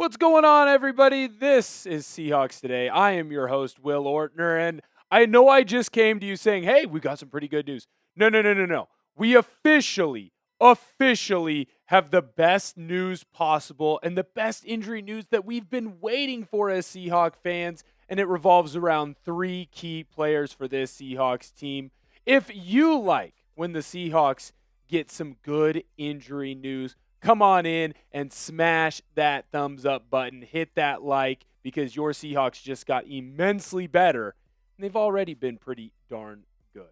What's going on, everybody? This is Seahawks Today. I am your host, Will Ortner, and I know I just came to you saying, hey, we got some pretty good news. No. We officially have the best news possible and the best injury news that we've been waiting for as Seahawks fans, and it revolves around three key players for this Seahawks team. If you like when the Seahawks get some good injury news, come on in and smash that thumbs up button. Hit that like because your Seahawks just got immensely better, and they've already been pretty darn good.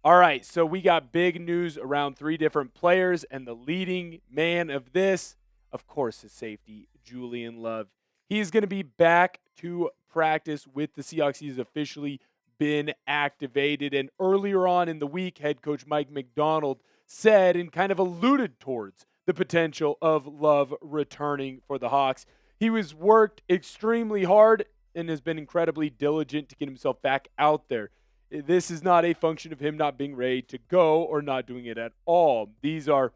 All right, so we got big news around three different players, and the leading man of this, of course, is safety, Julian Love. He's going to be back to practice with the Seahawks. He's officially been activated, and earlier on in the week, head coach Mike Macdonald said and kind of alluded towards the potential of Love returning for the Hawks. He was worked extremely hard and has been incredibly diligent to get himself back out there. This is not a function of him not being ready to go or not doing it at all. These are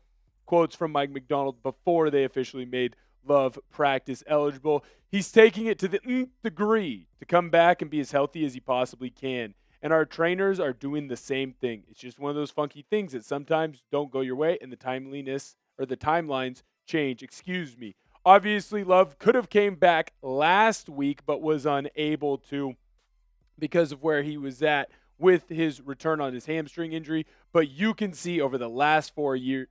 quotes from Mike Macdonald before they officially made Love practice eligible. He's taking it to the nth degree to come back and be as healthy as he possibly can. And our trainers are doing the same thing. It's just one of those funky things that sometimes don't go your way, and the timelines change. Obviously, Love could have came back last week, but was unable to because of where he was at with his return on his hamstring injury. But you can see over the last 4 years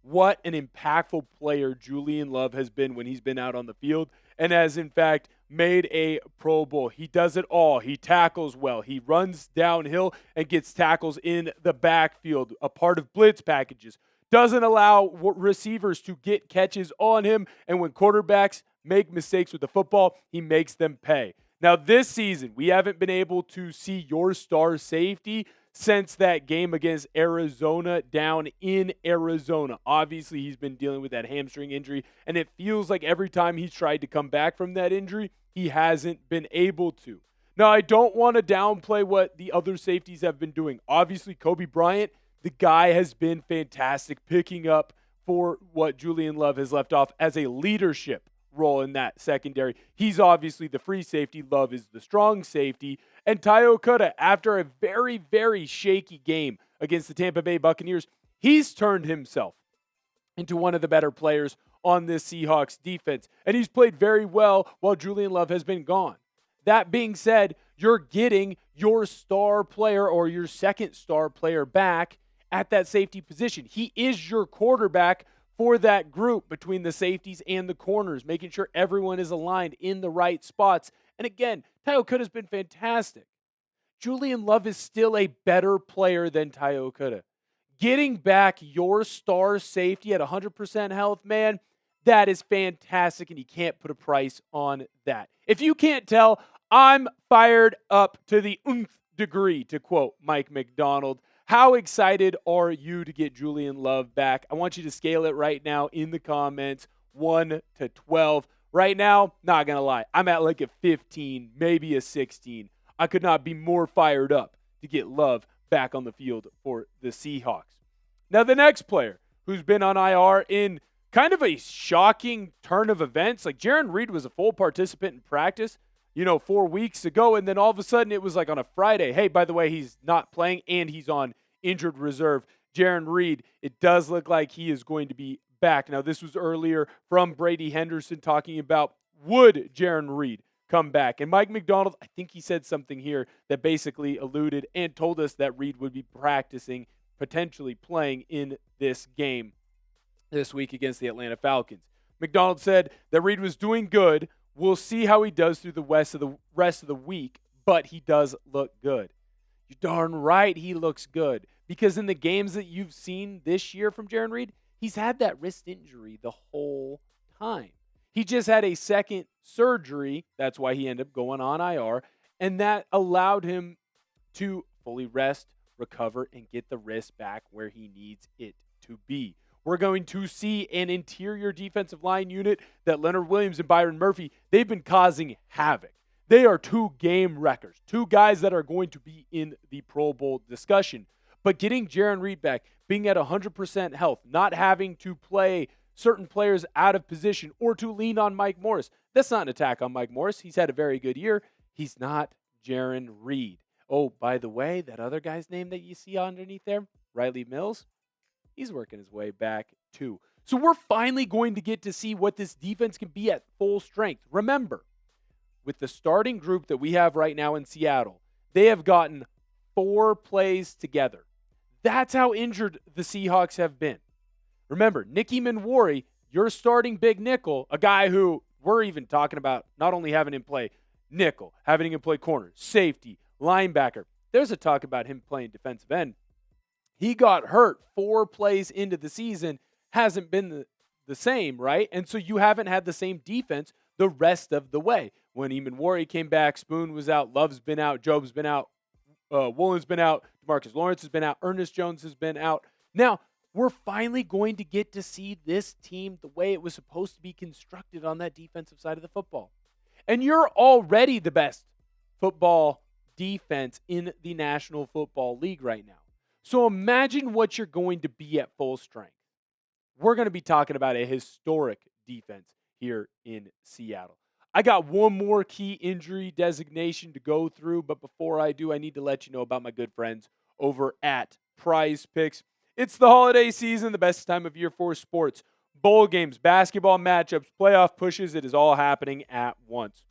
what an impactful player Julian Love has been when he's been out on the field and has, in fact, made a Pro Bowl. He does it all. He tackles well. He runs downhill and gets tackles in the backfield, a part of blitz packages. Doesn't allow receivers to get catches on him, and when quarterbacks make mistakes with the football, he makes them pay. Now, this season, we haven't been able to see your star safety since that game against Arizona down in Arizona. Obviously, he's been dealing with that hamstring injury, and it feels like every time he's tried to come back from that injury, he hasn't been able to. Now, I don't want to downplay what the other safeties have been doing. Obviously, Coby Bryant, the guy has been fantastic, picking up for what Julian Love has left off as a leadership role in that secondary. He's obviously the free safety. Love is the strong safety. And Uchenna, after a very, very shaky game against the Tampa Bay Buccaneers, he's turned himself into one of the better players on this Seahawks defense. And he's played very well while Julian Love has been gone. That being said, you're getting your star player or your second star player back at that safety position. He is your quarterback for that group between the safeties and the corners, making sure everyone is aligned in the right spots. And again, Uchenna has been fantastic. Julian Love is still a better player than Uchenna. Getting back your star safety at 100% health, man, that is fantastic, and you can't put a price on that. If you can't tell, I'm fired up to the nth degree, to quote Mike Macdonald. How excited are you to get Julian Love back? I want you to scale it right now in the comments, 1 to 12. Right now, not going to lie, I'm at like a 15, maybe a 16. I could not be more fired up to get Love back on the field for the Seahawks. Now, the next player who's been on IR in kind of a shocking turn of events, like Jarran Reed was a full participant in practice, 4 weeks ago, and then all of a sudden it was like on a Friday, hey, by the way, he's not playing and he's on injured reserve. Jarran Reed, it does look like he is going to be back. Now, this was earlier from Brady Henderson talking about would Jarran Reed come back. And Mike Macdonald, I think he said something here that basically alluded and told us that Reed would be practicing, potentially playing in this game this week against the Atlanta Falcons. Macdonald said that Reed was doing good. We'll see how he does through the rest of the week, but he does look good. You're darn right he looks good, because in the games that you've seen this year from Jarran Reed, he's had that wrist injury the whole time. He just had a second surgery. That's why he ended up going on IR, and that allowed him to fully rest, recover, and get the wrist back where he needs it to be. We're going to see an interior defensive line unit that Leonard Williams and Byron Murphy, they've been causing havoc. They are two game wreckers, two guys that are going to be in the Pro Bowl discussion. But getting Jarran Reed back, being at 100% health, not having to play certain players out of position or to lean on Mike Morris. That's not an attack on Mike Morris. He's had a very good year. He's not Jarran Reed. Oh, by the way, that other guy's name that you see underneath there, Riley Mills, he's working his way back too. So we're finally going to get to see what this defense can be at full strength. Remember, with the starting group that we have right now in Seattle, they have gotten 4 plays together. That's how injured the Seahawks have been. Remember, Nicky Manwari, your starting big nickel, a guy who we're even talking about not only having him play nickel, having him play corner, safety, linebacker. There's a talk about him playing defensive end. He got hurt 4 plays into the season, hasn't been the same, right? And so you haven't had the same defense the rest of the way. When Manwari came back, Spoon was out, Love's been out, Jobe's been out, Williams been out, DeMarcus Lawrence has been out, Ernest Jones has been out. Now, we're finally going to get to see this team the way it was supposed to be constructed on that defensive side of the football. And you're already the best football defense in the National Football League right now. So imagine what you're going to be at full strength. We're going to be talking about a historic defense here in Seattle. I got one more key injury designation to go through, but before I do, I need to let you know about my good friends over at Prize Picks. It's the holiday season, the best time of year for sports. Bowl games, basketball matchups, playoff pushes, it is all happening at once.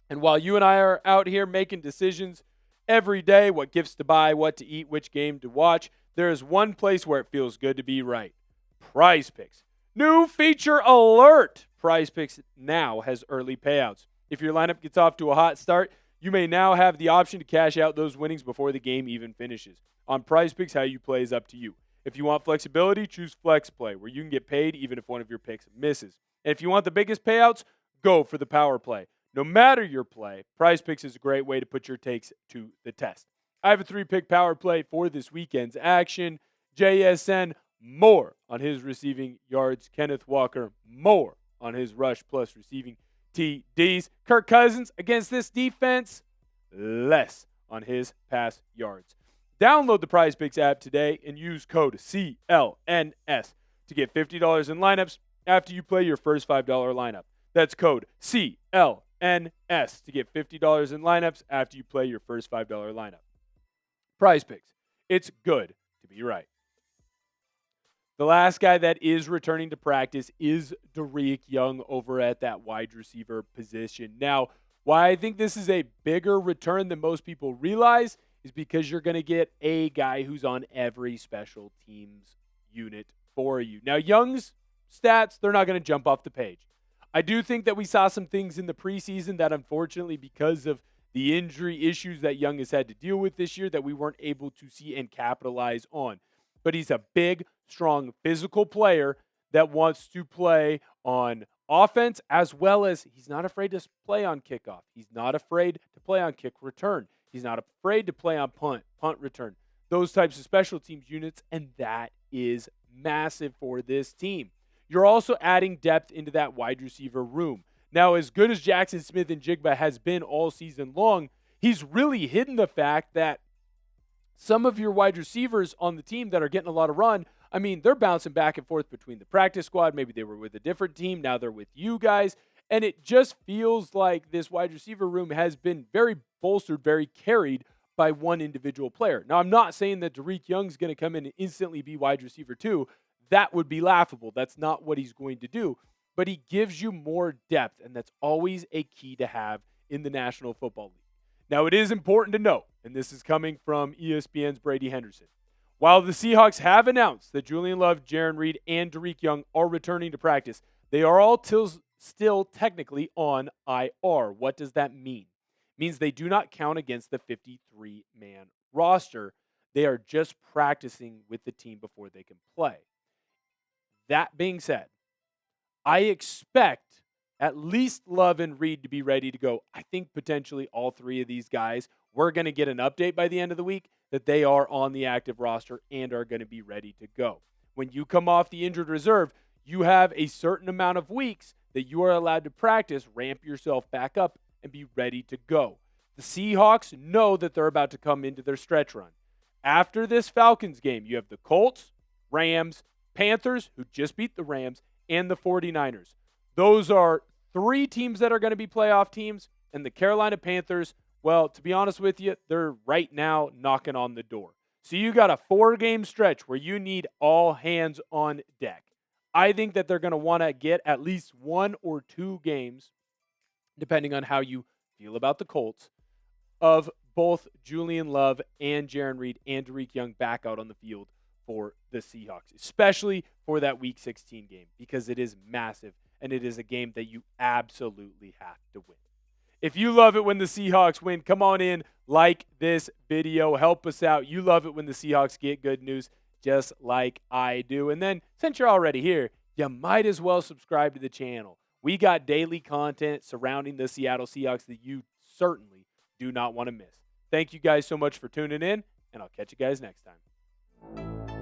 And while you and I are out here making decisions every day, what gifts to buy, what to eat, which game to watch, there is one place where it feels good to be right. Prize Picks. New feature alert! Prize Picks now has early payouts. If your lineup gets off to a hot start, you may now have the option to cash out those winnings before the game even finishes. On Prize Picks, how you play is up to you. If you want flexibility, choose Flex Play, where you can get paid even if one of your picks misses. And if you want the biggest payouts, go for the Power Play. No matter your play, Prize Picks is a great way to put your takes to the test. I have a 3-pick Power Play for this weekend's action. JSN, more on his receiving yards. Kenneth Walker, more on his rush plus receiving TDs. Kirk Cousins against this defense, less on his pass yards. Download the Prize Picks app today and use code CLNS to get $50 in lineups after you play your first $5 lineup. That's code CLNS to get $50 in lineups after you play your first $5 lineup. Prize Picks. It's good to be right. The last guy that is returning to practice is Dareke Young over at that wide receiver position. Now, why I think this is a bigger return than most people realize is because you're going to get a guy who's on every special teams unit for you. Now, Young's stats, they're not going to jump off the page. I do think that we saw some things in the preseason that unfortunately, because of the injury issues that Young has had to deal with this year, that we weren't able to see and capitalize on. But he's a big, strong, physical player that wants to play on offense, as well as he's not afraid to play on kickoff. He's not afraid to play on kick return. He's not afraid to play on punt return, those types of special teams units, and that is massive for this team. You're also adding depth into that wide receiver room. Now, as good as Jackson Smith-Njigba has been all season long, he's really hidden the fact that some of your wide receivers on the team that are getting a lot of run, I mean, they're bouncing back and forth between the practice squad. Maybe they were with a different team. Now they're with you guys. And it just feels like this wide receiver room has been very bolstered, very carried by one individual player. Now, I'm not saying that Dareke Young's going to come in and instantly be wide receiver 2. That would be laughable. That's not what he's going to do. But he gives you more depth, and that's always a key to have in the National Football League. Now, it is important to note, and this is coming from ESPN's Brady Henderson, while the Seahawks have announced that Julian Love, Jarran Reed, and Dareke Young are returning to practice, they are all still technically on IR. What does that mean? It means they do not count against the 53-man roster. They are just practicing with the team before they can play. That being said, I expect at least Love and Reed to be ready to go. I think potentially all 3 of these guys, we're going to get an update by the end of the week that they are on the active roster and are going to be ready to go. When you come off the injured reserve, you have a certain amount of weeks that you are allowed to practice, ramp yourself back up, and be ready to go. The Seahawks know that they're about to come into their stretch run. After this Falcons game, you have the Colts, Rams, Panthers, who just beat the Rams, and the 49ers. Those are 3 teams that are going to be playoff teams, and the Carolina Panthers, well, to be honest with you, they're right now knocking on the door. So you got a 4-game stretch where you need all hands on deck. I think that they're going to want to get at least 1 or 2 games, depending on how you feel about the Colts, of both Julian Love and Jarran Reed and Dareke Young back out on the field for the Seahawks, especially for that Week 16 game, because it is massive and it is a game that you absolutely have to win. If you love it when the Seahawks win, come on in, like this video, help us out. You love it when the Seahawks get good news, just like I do. And then, since you're already here, you might as well subscribe to the channel. We got daily content surrounding the Seattle Seahawks that you certainly do not want to miss. Thank you guys so much for tuning in, and I'll catch you guys next time.